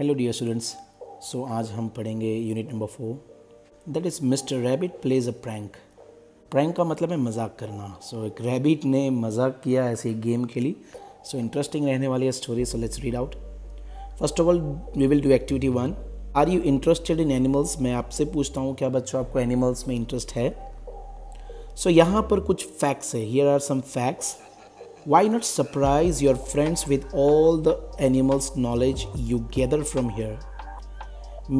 Hello dear students. सो आज हम पढ़ेंगे unit number 4, that is mister rabbit plays a prank. Prank का मतलब है मजाक करना। सो एक रैबिट ने मजाक किया ऐसे एक गेम खेली। सो इंटरेस्टिंग रहने वाली है story. So let's read out. First of all we will do activity 1। Are you interested in animals? मैं आपसे पूछता हूँ क्या बच्चों आपको एनिमल्स में इंटरेस्ट है? सो यहाँ पर कुछ फैक्ट्स है। Here are some facts. Why not surprise your friends with all the animals knowledge you gather from here?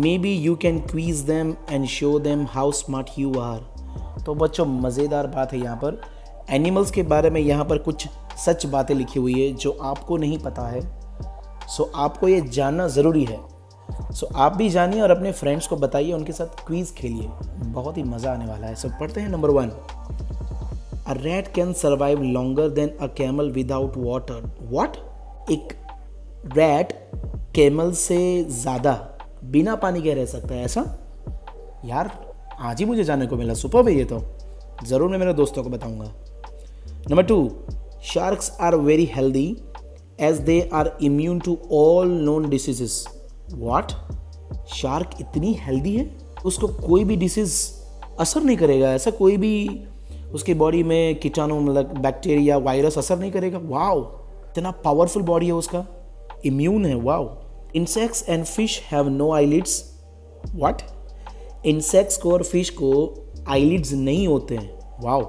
Maybe you can quiz them and show them how smart you are. तो बच्चों मज़ेदार बात है यहाँ पर। Animals के बारे में यहाँ पर कुछ सच बातें लिखी हुई है जो आपको नहीं पता है। सो आपको ये जानना ज़रूरी है। सो आप भी जानिए और अपने फ्रेंड्स को बताइए, उनके साथ क्विज़ खेलिए, बहुत ही मज़ा आने वाला है। सो पढ़ते हैं number 1। A rat can survive longer than a camel without water. What? एक रैट कैमल से ज़्यादा बिना पानी के रह सकता है, ऐसा? यार आज ही मुझे जानने को मिला। सुपर है ये तो। ज़रूर मैं मेरे दोस्तों को बताऊंगा। Number 2, sharks are very healthy as they are immune to all known diseases. What? Shark इतनी हेल्दी है उसको कोई भी डिसीज असर नहीं करेगा, ऐसा? कोई भी उसकी बॉडी में कीटाणु मतलब बैक्टीरिया वायरस असर नहीं करेगा? वाओ, इतना पावरफुल बॉडी है उसका, इम्यून है। Wow. Insects and fish have no eyelids. What? Insects को और फिश को आईलिड्स नहीं होते हैं। Wow.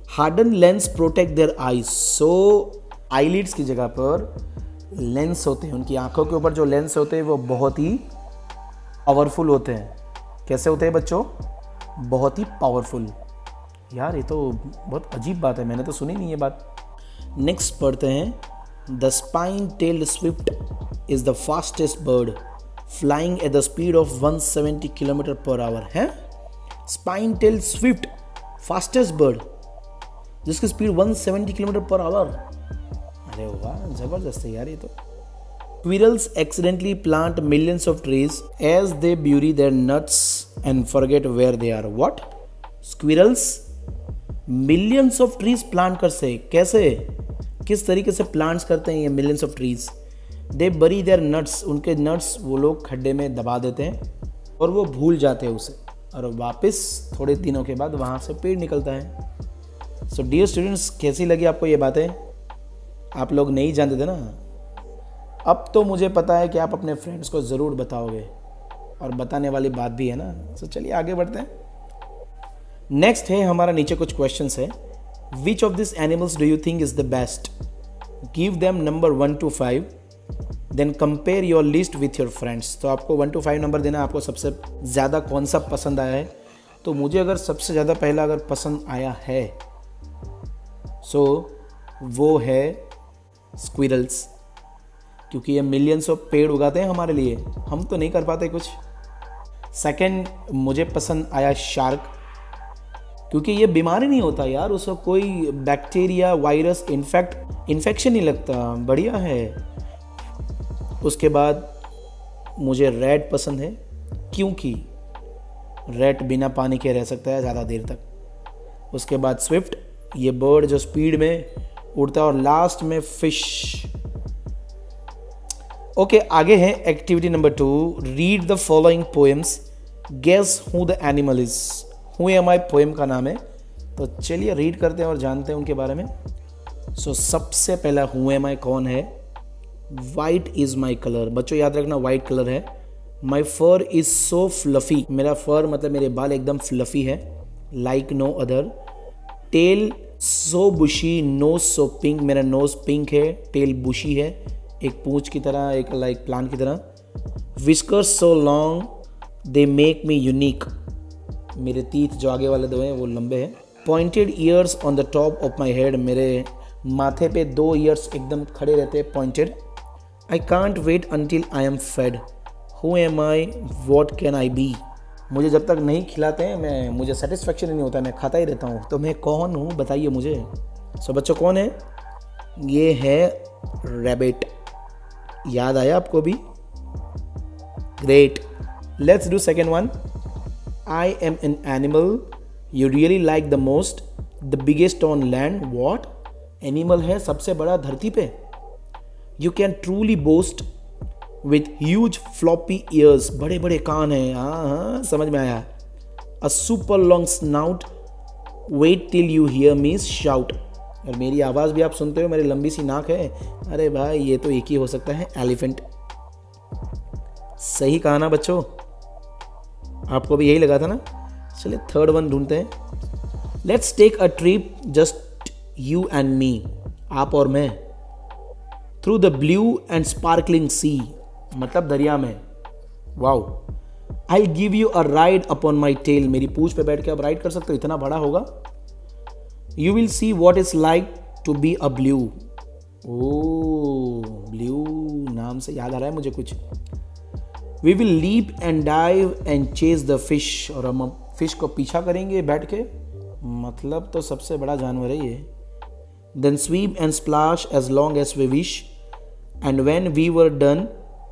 Hardened lens protect their eyes. So eyelids की जगह पर लेंस होते हैं, उनकी आंखों के ऊपर जो लेंस होते हैं वो बहुत ही पावरफुल होते हैं। कैसे होते हैं बच्चों? बहुत ही पावरफुल। यार ये तो बहुत अजीब बात है, मैंने तो सुनी नहीं ये बात। नेक्स्ट पढ़ते हैं। The spine tailed swift is the fastest bird flying at the speed of 170 kilometre per hour. है spine tailed swift fastest bird जिसकी स्पीड 170 किलोमीटर पर आवर. अरे वाह, जबरदस्त है यार ये तो। Squirrels accidentally plant millions of trees as they bury their nuts and forget where they are. What? Squirrels millions of trees plant कर से कैसे, किस तरीके से प्लांट्स करते हैं ये मिलियंस ऑफ ट्रीज? दे बरी देयर नट्स. उनके नट्स वो लोग खड्डे में दबा देते हैं और वो भूल जाते हैं उसे, और वापस थोड़े दिनों के बाद वहाँ से पेड़ निकलता है. सो डियर स्टूडेंट्स, कैसी लगी आपको ये बातें? आप लोग नहीं जानते थे ना, अब तो मुझे पता है कि आप अपने फ्रेंड्स को ज़रूर बताओगे, और बताने वाली बात भी है ना. सो चलिए आगे बढ़ते हैं। नेक्स्ट है हमारा, नीचे कुछ क्वेश्चंस है। Which of this animals do you think is the best? Give them number 1 to 5, then compare your list with your friends. तो आपको 1 to 5 नंबर देना, आपको सबसे ज़्यादा कौन सा पसंद आया है. तो मुझे अगर सबसे ज़्यादा पहला अगर पसंद आया है सो वो है स्क्विरल्स, क्योंकि ये मिलियंस ऑफ पेड़ उगाते हैं हमारे लिए, हम तो नहीं कर पाते कुछ. सेकेंड मुझे पसंद आया शार्क, क्योंकि ये बीमारी नहीं होता यार, उसको कोई बैक्टीरिया वायरस इन्फेक्शन नहीं लगता, बढ़िया है. उसके बाद मुझे रैट पसंद है, क्योंकि रैट बिना पानी के रह सकता है ज़्यादा देर तक. उसके बाद स्विफ्ट, ये बर्ड जो स्पीड में उड़ता है. और लास्ट में फिश. ओके, आगे है activity number 2। Read the following poems, guess who the animal is. Who am I poem का नाम है. तो चलिए रीड करते हैं और जानते हैं उनके बारे में. सो सबसे पहला हु एम आई कौन है? White is my colour. बच्चों याद रखना वाइट कलर है. माई फर इज सो फ्लफी. मेरा फर मतलब मेरे बाल एकदम फ्लफी है, लाइक नो अदर. टेल सो बुशी, नोज सो पिंक. मेरा नोज पिंक है, टेल बुशी है, एक पूंछ की तरह, एक लाइक प्लांट की तरह. Whiskers so long, they make me unique. मेरे तीत जो आगे वाले दो हैं वो लंबे हैं. Pointed ears on the top of my head. मेरे माथे पे 2 ईयर्स एकदम खड़े रहते हैं, pointed. I can't wait until I am fed. Who am I, what can I be. मुझे जब तक नहीं खिलाते हैं मुझे सेटिस्फेक्शन ही नहीं होता, मैं खाता ही रहता हूँ. तो मैं कौन हूँ बताइए मुझे. सो बच्चों कौन है? ये है रैबिट. याद आया आपको भी? Great. Let's do second one. I am an animal you really like the most, the biggest on land. What? Animal है सबसे बड़ा धरती पे. You can truly boast with huge floppy ears, बड़े बड़े कान हैं, हाँ हाँ समझ में आया। A super long snout, wait till you hear me shout. और मेरी आवाज़ भी आप सुनते हो, मेरी लंबी सी नाक है। अरे भाई ये तो एक ही हो सकता है, एलिफेंट। सही कहा ना बच्चों, आपको भी यही लगा था ना। चलिए थर्ड वन ढूंढते हैं। Let's take a trip just you and me, आप और मैं, through the blue and sparkling sea, मतलब दरिया में। Wow. I give you a ride upon my tail, मेरी पूंछ पे बैठ के आप राइड कर सकते हो, इतना बड़ा होगा। You will see what is like to be a blue. ओ ब्लू नाम से याद आ रहा है मुझे कुछ। We will leap and dive and chase the fish, और हम फिश को पीछा करेंगे बैठ के, मतलब तो सबसे बड़ा जानवर है ये। Then swim and splash as long as we wish, and when we were done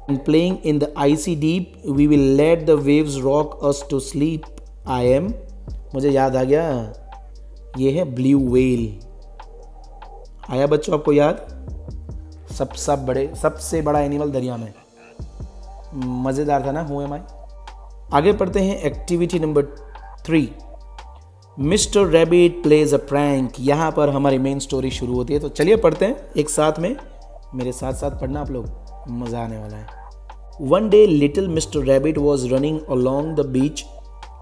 and playing in the icy deep, we will let the waves rock us to sleep. I am, मुझे याद आ गया, ये है blue whale. आया बच्चों आपको याद? सबसे बड़ा एनिमल दरिया में। मज़ेदार था ना, हु एम आई। आगे पढ़ते हैं activity number 3, mister rabbit plays a prank. यहाँ पर हमारी मेन स्टोरी शुरू होती है, तो चलिए पढ़ते हैं एक साथ में, मेरे साथ साथ पढ़ना आप लोग, मज़ा आने वाला है। One day little Mr. Rabbit was running along the beach,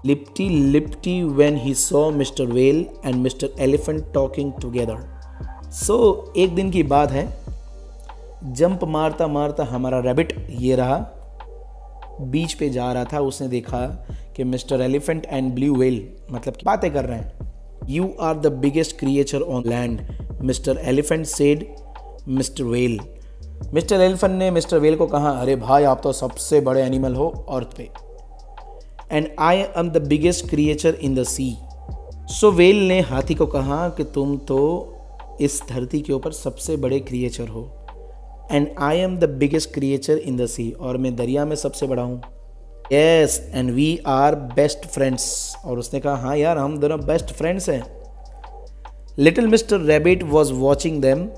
lippity when he saw Mr. Whale and Mr. Elephant talking together. So एक दिन की बात है, जंप मारता मारता हमारा रैबिट ये रहा, बीच पे जा रहा था। उसने देखा कि Mister Elephant and blue whale मतलब बातें कर रहे हैं। You are the biggest creature on land, Mister Elephant said Mister Whale. Mister Elephant ने मिस्टर व्हेल को कहा, अरे भाई आप तो सबसे बड़े एनिमल हो अर्थ पे। And I am the biggest creature in the sea. So whale ने हाथी को कहा कि तुम तो इस धरती के ऊपर सबसे बड़े क्रिएचर हो। And I am the biggest creature in the sea, और मैं दरिया में सबसे बड़ा हूँ। Yes and we are best friends, और उसने कहा हाँ यार हम दोनों बेस्ट फ्रेंड्स हैं। Little Mister Rabbit was watching them,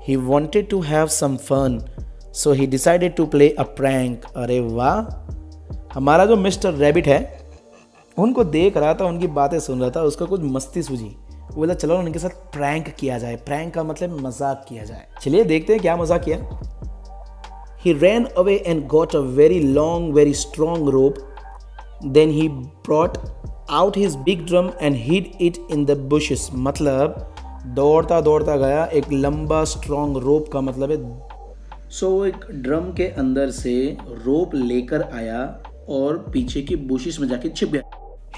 he wanted to have some fun, so he decided to play a prank. अरे वाह, हमारा जो मिस्टर रैबिट है उनको देख रहा था, उनकी बातें सुन रहा था, उसको कुछ मस्ती सूझी। वो बोला चलो उनके साथ प्रैंक किया जाए। प्रैंक का मतलब मजाक किया जाए। चलिए देखते हैं क्या मजाक किया। He ran away and got a very long, very strong rope. Then he brought out his big drum and hid it in the bushes. मतलब दौड़ता दौड़ता गया, एक लंबा स्ट्रॉन्ग रोप का मतलब है। सो एक ड्रम के अंदर से रोप लेकर आया और पीछे की बुशिस में जाके छिप गया।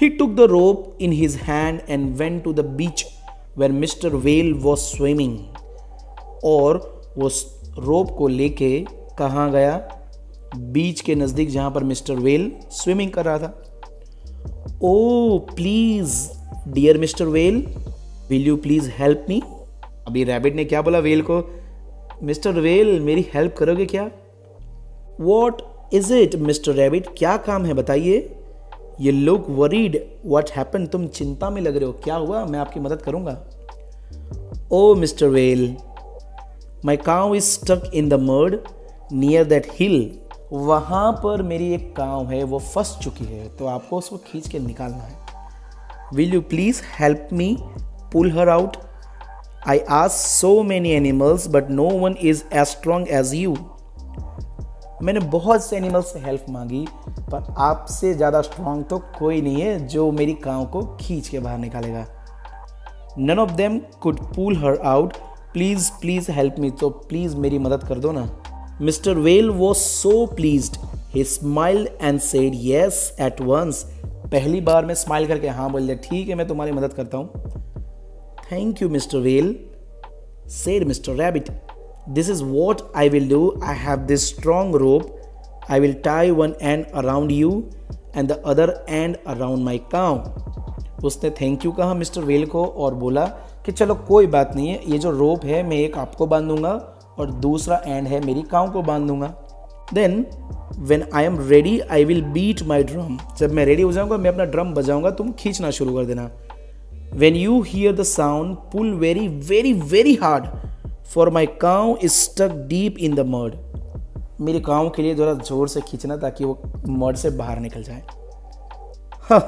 He took the rope in his hand and went to the beach where Mr. Whale was swimming. और वो रोप को लेके कहाँ गया? बीच के नज़दीक जहाँ पर मिस्टर व्हेल स्विमिंग कर रहा था। Oh please dear Mister Whale, will you please help me. अभी रैबिट ने क्या बोला व्हेल को? मिस्टर व्हेल मेरी हेल्प करोगे क्या? What is it mister rabbit, क्या काम है बताइए। ये लुक वरीड, व्हाट हैपन, तुम चिंता में लग रहे हो, क्या हुआ? मैं आपकी मदद करूंगा। Oh Mister Whale, my cow is stuck in the mud near that hill. वहाँ पर मेरी एक काव है, वो फंस चुकी है, तो आपको उसको खींच के निकालना है। Will you please help me pull her out. I ask so many animals but no one is as strong as you. मैंने बहुत से एनिमल्स से हेल्प मांगी, पर आपसे ज़्यादा स्ट्रॉन्ग तो कोई नहीं है जो मेरी काव को खींच के बाहर निकालेगा। None of them could pull her out, please please help me, तो प्लीज़ मेरी मदद कर दो ना। Mister Whale was so pleased, he smiled and said yes at once. पहली बार में स्माइल करके हाँ बोल दिया, ठीक है मैं तुम्हारी मदद करता हूँ। Thank you mister whale, said mister rabbit, this is what I will do. I have this strong rope. I will tie one end around you and the other end around my cow. उसने thank you कहा mister Whale को और बोला कि चलो कोई बात नहीं है, ये जो रोप है मैं एक आपको बांध दूंगा और दूसरा एंड है मेरी काव को बांध दूंगा। Then when I am ready I will beat my drum. जब मैं रेडी हो जाऊंगा मैं अपना ड्रम बजाऊंगा, तुम खींचना शुरू कर देना। When you hear the sound pull very very very hard, for my cow is stuck deep in the mud. मेरे काऊ के लिए थोड़ा जोर से खींचना ताकि वो मड से बाहर निकल जाए। हाँ,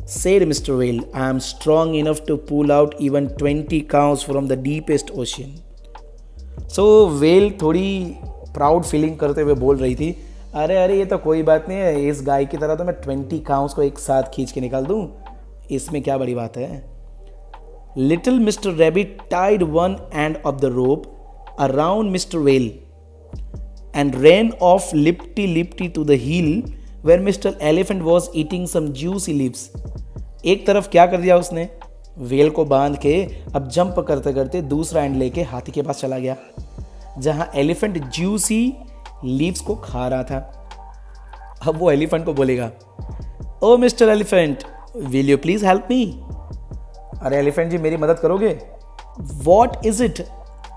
said Mr. Whale, I am strong enough to pull out even 20 cows from the deepest ocean. So whale थोड़ी प्राउड फीलिंग करते हुए बोल रही थी, अरे अरे ये तो कोई बात नहीं है, इस गाय की तरह तो मैं 20 काउस को एक साथ खींच के निकाल दूं, इसमें क्या बड़ी बात है। Little Mr. Rabbit tied one end of the rope around Mr. Whale and ran off lipty to the hill where Mr. Elephant was eating some juicy leaves. एक तरफ क्या कर दिया उसने, वेल को बांध के अब जंप करते करते दूसरा एंड लेके हाथी के पास चला गया जहां एलिफेंट जूसी लीव्स को खा रहा था। अब वो एलिफेंट को बोलेगा, oh Mister Elephant, will you please help me? अरे एलिफेंट जी मेरी मदद करोगे? What is it?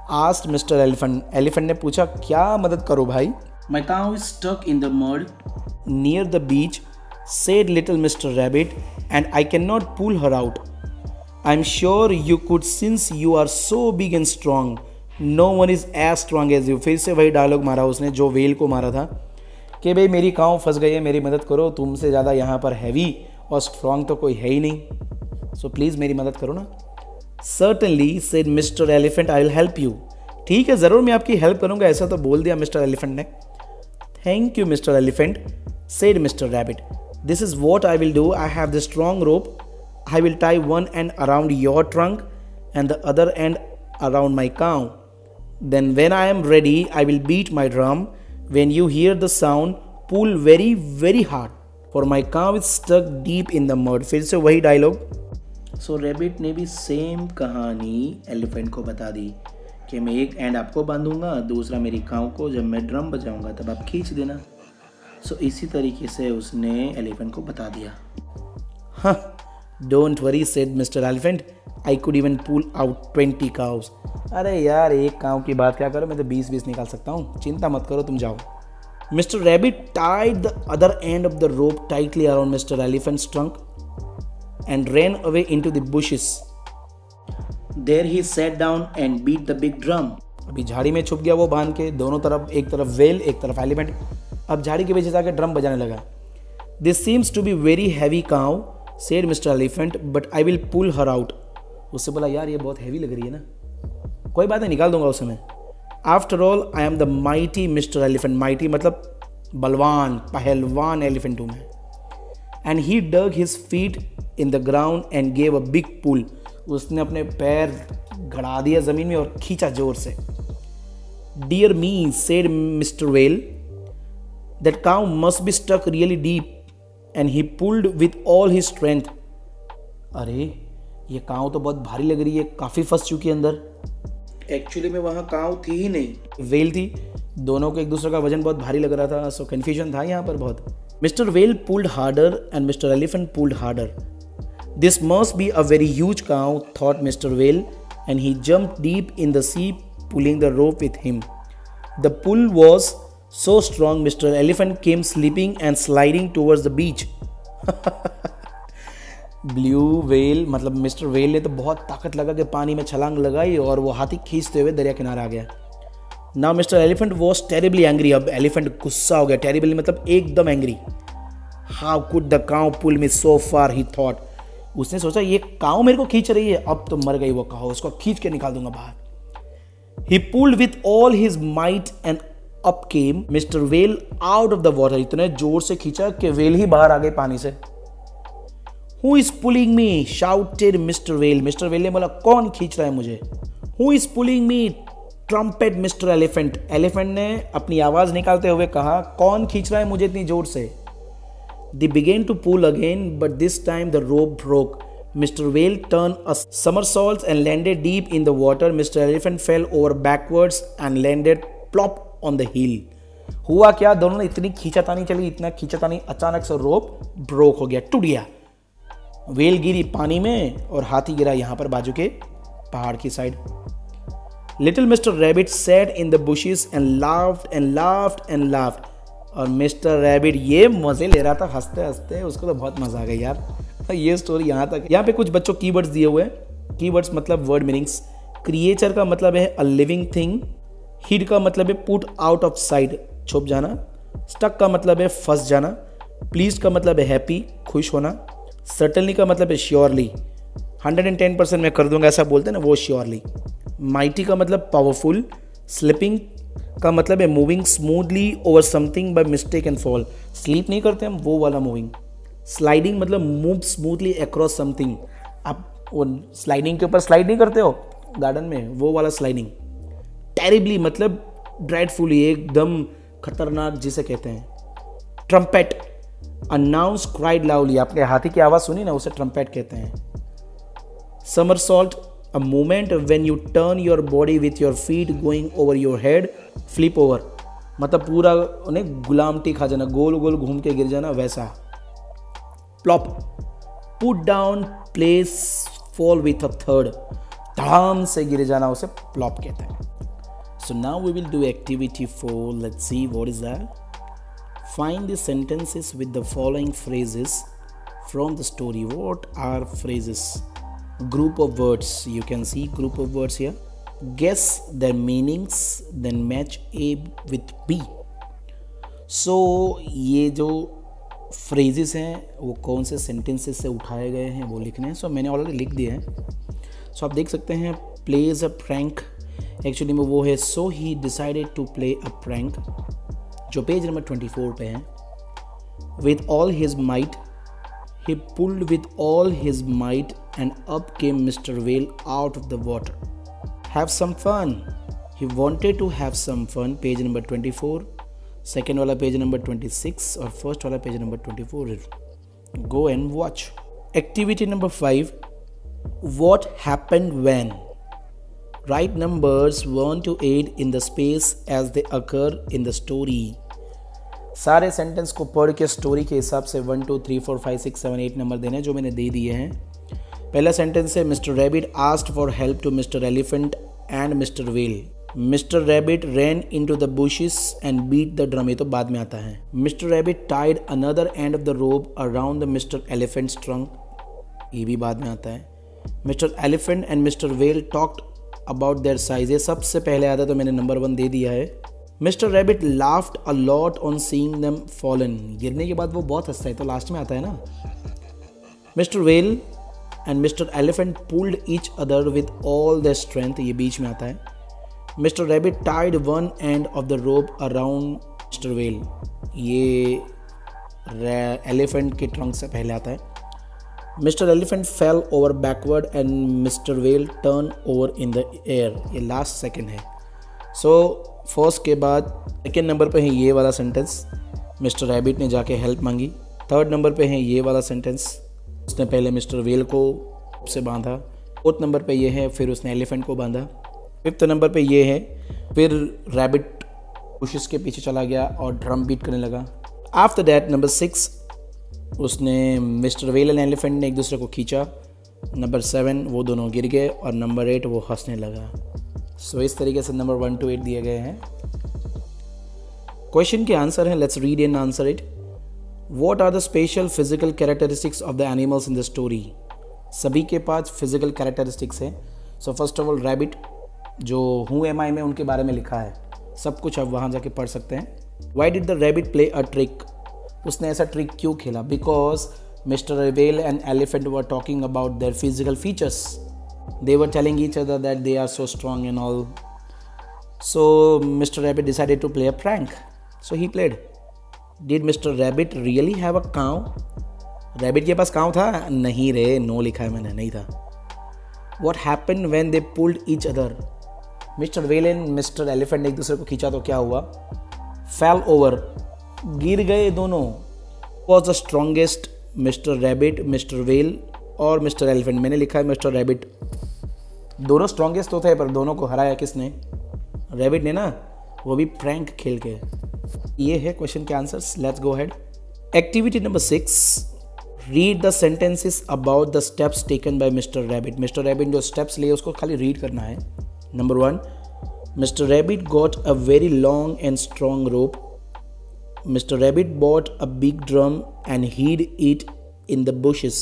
Asked Mister Elephant. Elephant ने पूछा, क्या मदद करो भाई? माई cow is stuck in the मड near the beach, said little Mr. Rabbit, and I cannot pull her out. I'm sure you could since you are so big and strong. No one is as strong as you. फिर से वही dialogue मारा उसने जो well को मारा था कि भाई मेरी काऊ फंस गई है, मेरी मदद करो, तुमसे ज़्यादा यहाँ पर हैवी और स्ट्रॉन्ग तो कोई है ही नहीं, सो प्लीज़ मेरी मदद करो ना। Certainly, said Mr. Elephant, I will help you. ठीक है, ज़रूर मैं आपकी हेल्प करूँगा, ऐसा तो बोल दिया मिस्टर एलिफेंट ने। Thank you, Mr. Elephant, said Mr. Rabbit. This is what I will do. I have the strong rope. I will tie one end around your trunk and the other end around my cow. Then when I am ready, I will beat my drum. When you hear the sound, pull very, very hard. For my cow is stuck deep in the mud. फिर से वही dialogue. So Rabbit ने भी same कहानी elephant को बता दी कि मैं एक एंड आपको बांधूंगा, दूसरा मेरी काऊ को, जब मैं ड्रम बजाऊंगा तब आप खींच देना। सो इसी तरीके से उसने एलिफेंट को बता दिया। हाँ, don't worry, said Mister Elephant, I could even pull out 20 cows. अरे यार एक काऊ की बात क्या करो, मैं तो 20 निकाल सकता हूँ, चिंता मत करो, तुम जाओ। Mister Rabbit tied the other end of the rope tightly around Mister Elephant's trunk and ran away into the bushes. There he sat down and beat the big drum. अभी झाड़ी में छुप गया वो बांध के, दोनों तरफ, एक तरफ वेल एक तरफ एलिफेंट, अब झाड़ी के पीछे जाकर ड्रम बजाने लगा। This seems to be very heavy cow, said Mister Elephant, but I will pull her out. उससे बोला, यार ये बहुत हैवी लग रही है ना, कोई बात नहीं, निकाल दूंगा उसे मैं। After all I am the mighty Mister Elephant. Mighty मतलब बलवान, पहलवान एलिफेंट हूँ मैं। And he dug his feet in the ground and gave a big pull. उसने अपने पैर गड़ा दिया ज़मीन में और खींचा जोर से। Dear me, said Mister Whale, that cow must be stuck really deep, and he pulled with all his strength. अरे ये काऊ तो बहुत भारी लग रही है, काफ़ी फंस चुकी है अंदर। एक्चुअली में वहाँ काऊ थी ही नहीं, वेल थी, दोनों को एक दूसरे का वजन बहुत भारी लग रहा था, सो कन्फ्यूजन था यहाँ पर बहुत। Mister Whale pulled harder and Mister Elephant pulled harder. This must be a very huge cow, thought Mister well, and he jumped deep in the sea pulling the rope with him. The pull was so strong, Mr. Elephant came slipping and sliding towards the beach. Blue whale मतलब mister well ने तो बहुत ताकत लगा के पानी में छलांग लगाई और वो हाथी खींचते हुए दरिया किनारे आ गया। Now Mister Elephant was terribly angry. अब एलिफेंट गुस्सा हो गया, टेरिबली मतलब एकदम angry. How could the cow pull me so far, he thought. उसने सोचा ये काउ मेरे को खींच रही है, अब तो मर गई वो काउ, उसको खींच के निकाल दूंगा बाहर। ही pulled with all his might and up came Mr. Whale out of the water. इतने जोर से खींचा कि वेल ही बाहर आ गए पानी से। Who is pulling me? shouted Mr. Whale. Mr. Whale ने बोला, कौन खींच रहा है मुझे? Who is pulling me? trumpet Mr. Elephant. Elephant ने अपनी आवाज निकालते हुए कहा, कौन खींच रहा है मुझे इतनी जोर से? They began to pull again, but this time the rope broke. Mr. Whale turned a somersault and landed deep in the water. Mr. Elephant fell over backwards and landed plop on the hill. हुआ क्या, दोनों ने इतनी खींचातानी चली, इतना खींचातानी, अचानक से रोप broke हो गया, टूट गया। वेल गिरी पानी में और हाथी गिरा यहाँ पर बाजू के पहाड़ की side. Little Mister rabbit sat in the bushes and laughed and laughed and laughed. और मिस्टर रैबिट ये मजे ले रहा था हंसते हंसते, उसको तो बहुत मजा आ गया यार। ये स्टोरी यहाँ तक। यहाँ पे कुछ बच्चों कीवर्ड्स दिए हुए हैं। कीवर्ड्स मतलब वर्ड मीनिंग्स। क्रिएचर का मतलब है अ लिविंग थिंग। हिड का मतलब है पुट आउट ऑफ साइट, छुप जाना, स्टक का मतलब है फंस जाना, प्लीज का मतलब है हैप्पी, खुश होना, सर्टनली का मतलब है श्योरली, 110% मैं कर दूंगा ऐसा बोलते हैं ना, वो श्योरली, माइटी का मतलब पावरफुल, स्लिपिंग का मतलब है moving smoothly over something by mistake and fall, sleep नहीं करते हम, वो वाला मूविंग, स्लाइडिंग मतलब मूव स्मूथली अक्रॉस समथिंग, आप वो स्लाइडिंग के ऊपर स्लाइड नहीं करते हो गार्डन में, वो वाला स्लाइडिंग, टेरिबली मतलब ड्रेडफुली, एकदम खतरनाक जिसे कहते हैं, ट्रम्पेट, अनाउंस क्राइड लाउडली, आपने हाथी की आवाज़ सुनी ना, उसे ट्रम्पेट कहते हैं, somersault, a moment when you turn your body with your feet going over your head, flip over मतलब पूरा उन्हें गुलामटी खा जाना, गोल गोल घूम के गिर जाना, वैसा, plop, put down, place, fall with a third, धड़ाम से गिर जाना, उसे प्लॉप कहते हैं. So now we will do activity 4. Let's see what is that. Find the sentences with the following phrases from the story. What are phrases? Group of words. You can see group of words here. Guess their meanings, then match A with B. So ये जो phrases हैं वो कौन से sentences से उठाए गए हैं वो लिखने हैं. So मैंने ऑलरेडी लिख दिए हैं. So आप देख सकते हैं plays a prank. एक्चुअली में वो है so he decided to play a prank, जो पेज नंबर 24 पे है. With all his might he pulled with all his might and up came Mister Whale out of the water. Have some fun, he wanted to have some fun, page number 24, second वाला page number 26 और first वाला page number 24. Go and watch. Activity number 5, what happened when. Write numbers 1 to 8 in the space as they occur in the story. सारे sentence को पढ़ के story के हिसाब से 1 2 3 4 5 6 7 8 नंबर देने जो मैंने दे दिए हैं. पहला सेंटेंस है Mister Rabbit asked for help to Mister Elephant and Mister Whale. Mister Rabbit ran into the bushes and beat the drum, ये तो बाद में आता है. Mister Rabbit tied another end of the rope around the Mister Elephant's trunk, ये भी बाद में आता है. Mister Elephant and Mister Whale talked about their size, ये सबसे पहले आता है तो मैंने नंबर 1 दे दिया है. Mister rabbit laughed a lot on seeing them fallen, गिरने के बाद वो बहुत हंसता है तो लास्ट में आता है ना. Mister well and Mister Elephant pulled each other with all their strength, ये बीच में आता है. Mister Rabbit tied one end of the rope around Mister Whale, ये एलिफेंट के ट्रंक से पहले आता है. Mr. Elephant fell over backward and Mr. Whale turned over in the air, ये लास्ट सेकेंड है. सो फर्स्ट के बाद सेकेंड नंबर पे है ये वाला सेंटेंस, मिस्टर रैबिट ने जाके हेल्प मांगी. थर्ड नंबर पे है ये वाला सेंटेंस, उसने पहले मिस्टर वेल को से बांधा. फोर्थ नंबर पे ये है फिर उसने एलिफेंट को बांधा. फिफ्थ नंबर पे ये है फिर रैबिट बुशेस के पीछे चला गया और ड्रम बीट करने लगा. आफ्टर दैट नंबर 6 उसने मिस्टर वेल एंड एलिफेंट ने एक दूसरे को खींचा. नंबर 7 वो दोनों गिर गए और नंबर 8 वो हंसने लगा. सो इस तरीके से नंबर 1 to 8 दिए गए हैं. क्वेश्चन के आंसर हैं, let's read and answer it. What are the special physical characteristics of the animals in the story. सभी के पास फिजिकल कैरेक्टरिस्टिक्स हैं. So first of all rabbit, जो हु एम आई में उनके बारे में लिखा है, सब कुछ आप वहाँ जाके पढ़ सकते हैं. Why did the rabbit play a trick, उसने ऐसा ट्रिक क्यों खेला. Because mister well and elephant were talking about their physical features, they were telling each other that they are so strong and all. So mister rabbit decided to play a prank, so he played. Did mister rabbit really have a cow, rabbit के पास cow था. नहीं रे, no लिखा है मैंने, नहीं था. What happened when they pulled each other, mister well and Mister Elephant ने एक दूसरे को खींचा तो क्या हुआ. फेल ओवर, गिर गए दोनों. Was the strongest, mister rabbit, mister well और मिस्टर एलिफेंट. मैंने लिखा है मिस्टर रैबिट. दोनों स्ट्रॉन्गेस्ट तो थे पर दोनों को हराया किसने, रैबिट ने ना, वो भी प्रैंक खेल के. ये है क्वेश्चन के answers. Let's go ahead. Activity number 6, read the sentences about the steps taken by mister rabbit. Mister rabbit जो स्टेप्स लिए उसको खाली रीड करना है. Number 1, mister rabbit got a very long and strong rope. Mr. Rabbit bought a big drum and hid it in the bushes.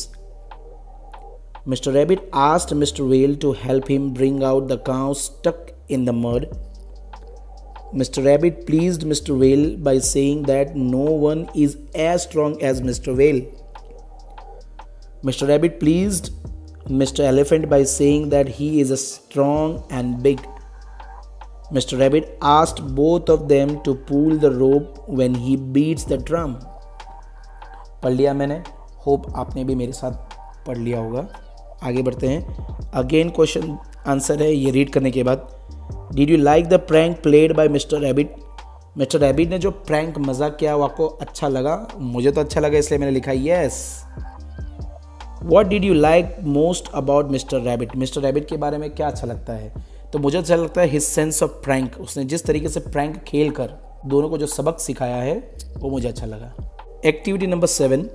Mr. Rabbit asked Mr. Whale to help him bring out the cow stuck in the mud. Mr. Rabbit pleased Mr. Whale by saying that no one is as strong as Mr. Whale. Mr. Rabbit pleased Mr. Elephant by saying that he is strong and big. Mr. Rabbit asked both of them to pull the rope when he beats the drum. पढ़ लिया मैंने, hope आपने भी मेरे साथ पढ़ लिया होगा. आगे बढ़ते हैं. अगेन क्वेश्चन आंसर है ये रीड करने के बाद. Did you like the prank played by Mr. Rabbit? Mr. Rabbit ने जो प्रैंक मजाक किया वो आपको अच्छा लगा? मुझे तो अच्छा लगा इसलिए मैंने लिखा yes. What did you like most about Mr. Rabbit? Mr. Rabbit के बारे में क्या अच्छा लगता है? तो मुझे अच्छा लगता है his sense of prank. उसने जिस तरीके से प्रैंक खेल कर दोनों को जो सबक सिखाया है वो मुझे अच्छा लगा. Activity number 7,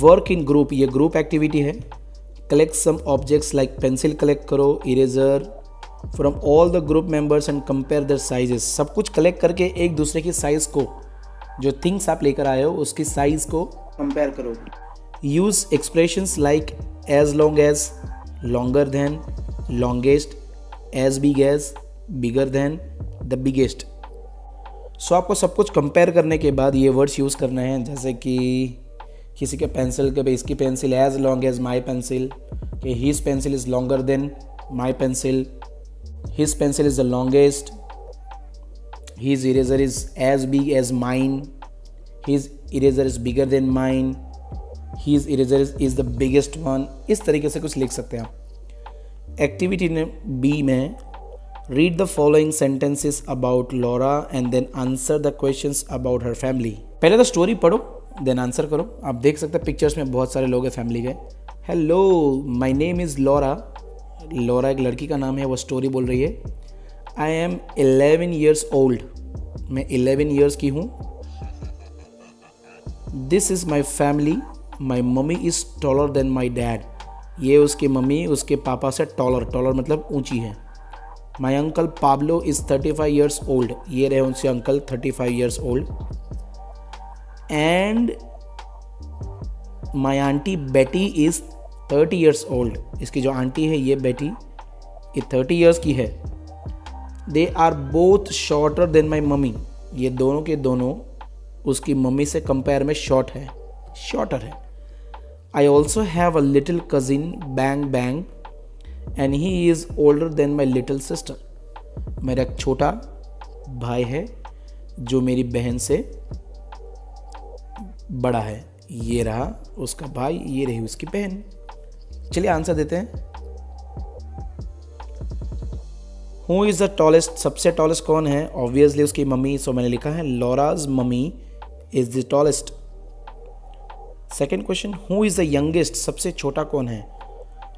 work in group. ये ग्रुप एक्टिविटी है. Collect some objects like pencil collect करो, eraser from all the group members and compare their sizes. सब कुछ कलेक्ट करके एक दूसरे की साइज को, जो थिंग्स आप लेकर आए हो उसकी साइज को कंपेयर करो. Use expressions like as long as, longer than, longest, as big as, bigger than, the biggest. So आपको सब कुछ कंपेयर करने के बाद ये वर्ड्स यूज़ करने हैं, जैसे कि किसी के पेंसिल के इसकी pencil as long as my pencil, कि his pencil is longer than my pencil, his pencil is the longest, his eraser is as big as mine, his eraser is bigger than mine, his eraser is the biggest one. इस तरीके से कुछ लिख सकते हैं आप. Activity B में read the following sentences about Laura and then answer the questions about her family. पहले तो स्टोरी पढ़ो देन आंसर करो. आप देख सकते हैं पिक्चर्स में बहुत सारे लोग हैं फैमिली के. Hello my name is Laura. Laura एक लड़की का नाम है, वो स्टोरी बोल रही है. I am 11 years old. मैं 11 years की हूँ. This is my family. My mummy is taller then my dad. ये उसकी मम्मी उसके पापा से टॉलर मतलब ऊंची है. My uncle Pablo is 35 years old. ये रहे उनसे uncle 35 years old. And my aunty बेटी इज़ 30 years old. इसकी जो आंटी है ये बेटी, ये 30 years की है. They are both shorter than my mummy. ये दोनों के दोनों उसकी मम्मी से कंपेयर में शॉर्टर है. I also have a little cousin bang bang and he is older than my little sister. मेरा एक छोटा भाई है जो मेरी बहन से बड़ा है. ये रहा उसका भाई, ये रही उसकी बहन. चलिए आंसर देते हैं. Who is the tallest. सबसे टॉलेस्ट कौन है? ऑब्वियसली उसकी मम्मी. सो मैंने लिखा है Laura's mummy is the tallest. Second question, who is the youngest. सबसे छोटा कौन है?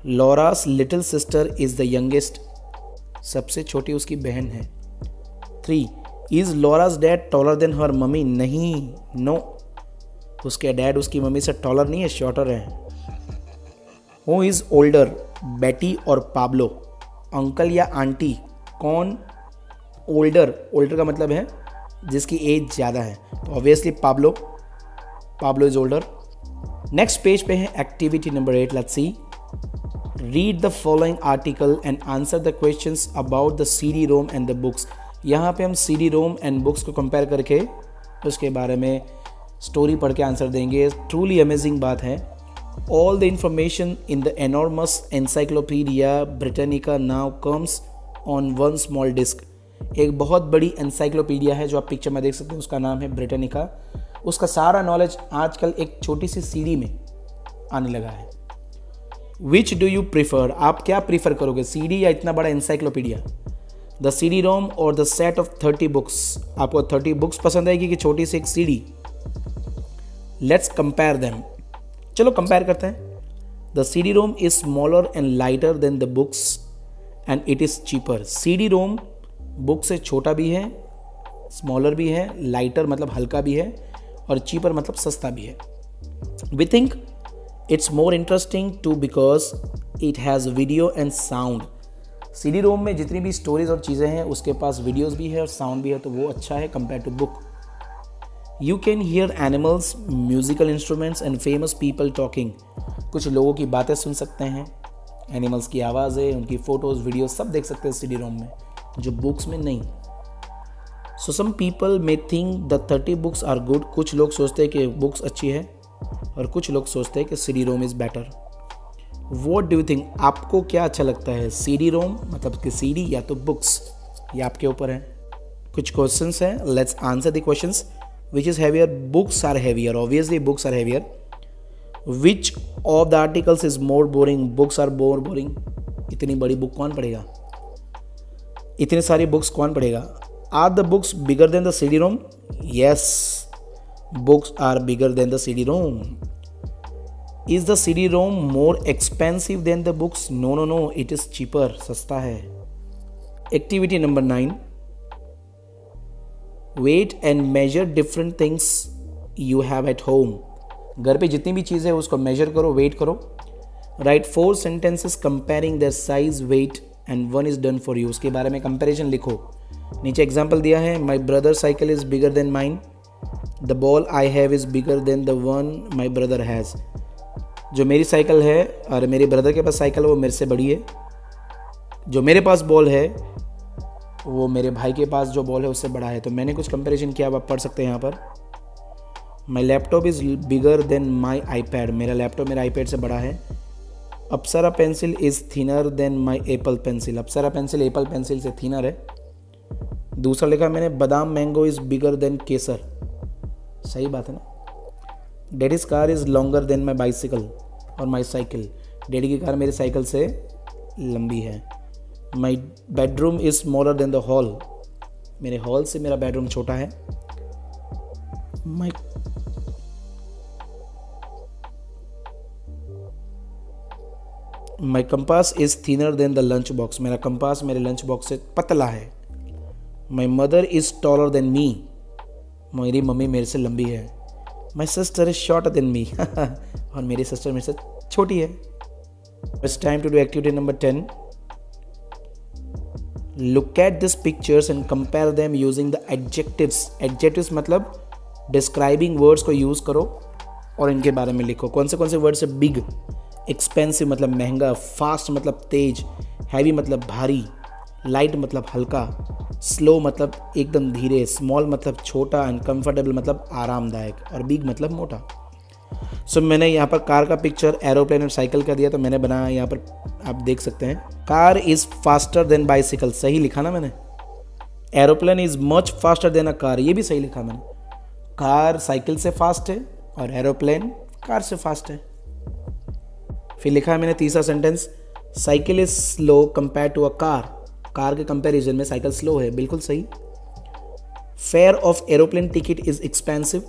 Laura's little sister is the youngest. सबसे छोटी उसकी बहन है. 3, is Laura's dad taller than her mummy. नहीं, नो, उसके डैड उसकी मम्मी से टॉलर नहीं है, शॉर्टर है. Who is older. बेटी और पाब्लो. अंकल या आंटी कौन ओल्डर का मतलब है जिसकी एज ज़्यादा है, तो obviously Pablo is older. Next page पे है activity number 8. Let's see. Read the following article and answer the questions about the CD-ROM and the books. यहाँ पे हम CD-ROM एंड बुक्स को कंपेयर करके उसके बारे में स्टोरी पढ़ के आंसर देंगे. ट्रूली अमेजिंग बात है. All the information in the enormous Encyclopedia Britannica now comes on one small disc. एक बहुत बड़ी एनसाइक्लोपीडिया है जो आप पिक्चर में देख सकते हैं, उसका नाम है ब्रिटानिका. उसका सारा नॉलेज आजकल एक छोटी सी सीडी में आने लगा है. Which do you prefer. आप क्या प्रीफर करोगे, सीडी या इतना बड़ा एनसाइक्लोपीडिया? द CD-ROM और द सेट ऑफ 30 बुक्स. आपको 30 बुक्स पसंद आएगी कि छोटी सी एक सीडी? Let's compare them. चलो कंपेयर करते हैं. The CD-ROM is smaller and lighter than the books and it is cheaper. CD-ROM book से छोटा भी है, स्मॉलर भी है, लाइटर मतलब हल्का भी है, और चीपर मतलब सस्ता भी है. We think it's more interesting too because it has video and sound. CD-ROM में जितनी भी स्टोरीज और चीज़ें हैं उसके पास वीडियोस भी है और साउंड भी है, तो वो अच्छा है compare to book. You can hear animals, musical instruments and famous people talking. कुछ लोगों की बातें सुन सकते हैं, एनिमल्स की आवाज़ें, उनकी फ़ोटोज़, वीडियोस सब देख सकते हैं CD-ROM में, जो बुक्स में नहीं. So some people may think the 30 books are good. कुछ लोग सोचते हैं कि बुक्स अच्छी है और कुछ लोग सोचते हैं कि CD ROM is better. What do you think, आपको क्या अच्छा लगता है, CD रोम मतलब कि CD या तो बुक्स, ये आपके ऊपर है। कुछ क्वेश्चंस हैं, let's answer the questions. Which is heavier, books are heavier, obviously books are heavier. Which of the articles is more boring, books are more boring. इतनी बड़ी बुक कौन पढ़ेगा, इतनी सारी बुक्स कौन पढ़ेगा। Are the books bigger than the CD ROM, yes books are bigger than the CD ROM. Is the CD ROM more expensive than the books, no no no, it is cheaper, सस्ता है। Activity number 9, weight and measure different things you have at home. घर पे जितनी भी चीज़ें है उसको major करो, वेट करो। Write 4 sentences comparing their size, weight and 1 is done for you. उसके बारे में कंपेरिजन लिखो। नीचे एग्जाम्पल दिया है, my brother cycle is bigger than mine, the ball I have is bigger than the one my brother has. जो मेरी cycle है और मेरे ब्रदर के पास साइकिल है वो मेरे से बड़ी है। जो मेरे पास बॉल है वो मेरे भाई के पास जो बॉल है उससे बड़ा है। तो मैंने कुछ कंपैरिजन किया, आप पढ़ सकते हैं यहाँ पर। My laptop is bigger than my iPad, मेरा लैपटॉप मेरा आईपैड से बड़ा है। Apsara pencil is thinner than my Apple pencil, Apsara pencil Apple pencil से थिनर है। दूसरा लिखा मैंने, बादाम mango is bigger than Kesar, सही बात है ना। Daddy's car is longer than my bicycle और माई साइकिल, डैडी की कार मेरी साइकिल से लंबी है। My bedroom is smaller than the hall, मेरे हॉल से मेरा बेडरूम छोटा है। My compass is thinner than the lunch box, मेरा कंपास मेरे लंच बॉक्स से पतला है। My mother is taller than me, मेरी मम्मी मेरे से लंबी है। My sister is shorter than me और मेरी सिस्टर मेरे से छोटी है। It's time to do activity number 10। Look at this pictures and compare them using the adjectives. Adjectives मतलब डिस्क्राइबिंग वर्ड्स को यूज़ करो और इनके बारे में लिखो। कौन से वर्ड्स है, बिग, एक्सपेंसिव मतलब महंगा, फास्ट मतलब तेज, हैवी मतलब भारी, लाइट मतलब हल्का, स्लो मतलब एकदम धीरे, स्मॉल मतलब छोटा, अनकंफर्टेबल मतलब आरामदायक और बिग मतलब मोटा। सो मैंने यहाँ पर कार का पिक्चर, एरोप्लेन और साइकिल का दिया तो मैंने बनाया, यहाँ पर आप देख सकते हैं। Car is faster than bicycle, सही लिखा ना मैंने। Aeroplane is much faster than a car, ये भी सही लिखा मैंने। कार साइकिल से फास्ट है और एरोप्लेन कार से फास्ट है। फिर लिखा है मैंने तीसरा sentence, cycle is slow compare to a car, car के कंपैरिजन में साइकिल स्लो है, बिल्कुल सही। Fare of aeroplane ticket is expensive,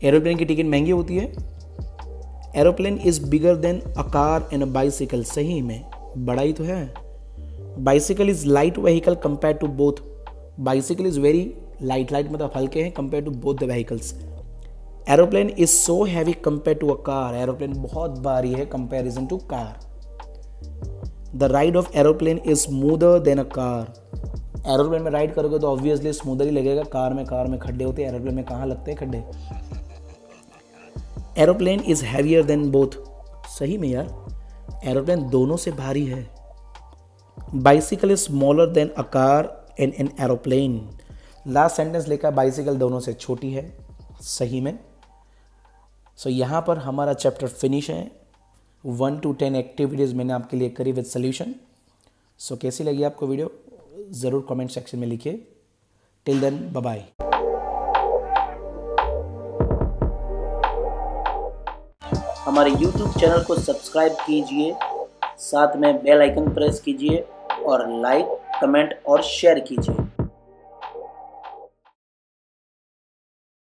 aeroplane की टिकट महंगी होती है। Aeroplane is bigger than a car and a bicycle, सही में बड़ा ही तो है। Bicycle is light vehicle compare to both, bicycle is very light, light मतलब हल्के हैं compare to both the vehicles. Aeroplane is so heavy compare to a car, aeroplane बहुत भारी है comparison to car. The ride of aeroplane is smoother than a car, aeroplane में ride करोगे तो obviously smoother ही लगेगा। कार में खड्डे होते हैं, एरोप्लेन में कहाँ लगते हैं खड्डे। Aeroplane is heavier than both, सही में यार एरोप्लेन दोनों से भारी है। Bicycle is smaller than a car and an aeroplane, last sentence लिखा बाइसिकल दोनों से छोटी है, सही में। सो यहाँ पर हमारा चैप्टर फिनिश है। 1 to 10 एक्टिविटीज़ मैंने आपके लिए करी विद सोल्यूशन। सो कैसी लगी आपको वीडियो ज़रूर कमेंट सेक्शन में लिखिए। Till then bye bye. हमारे YouTube चैनल को सब्सक्राइब कीजिए, साथ में बेल आइकन प्रेस कीजिए और लाइक, कमेंट और शेयर कीजिए।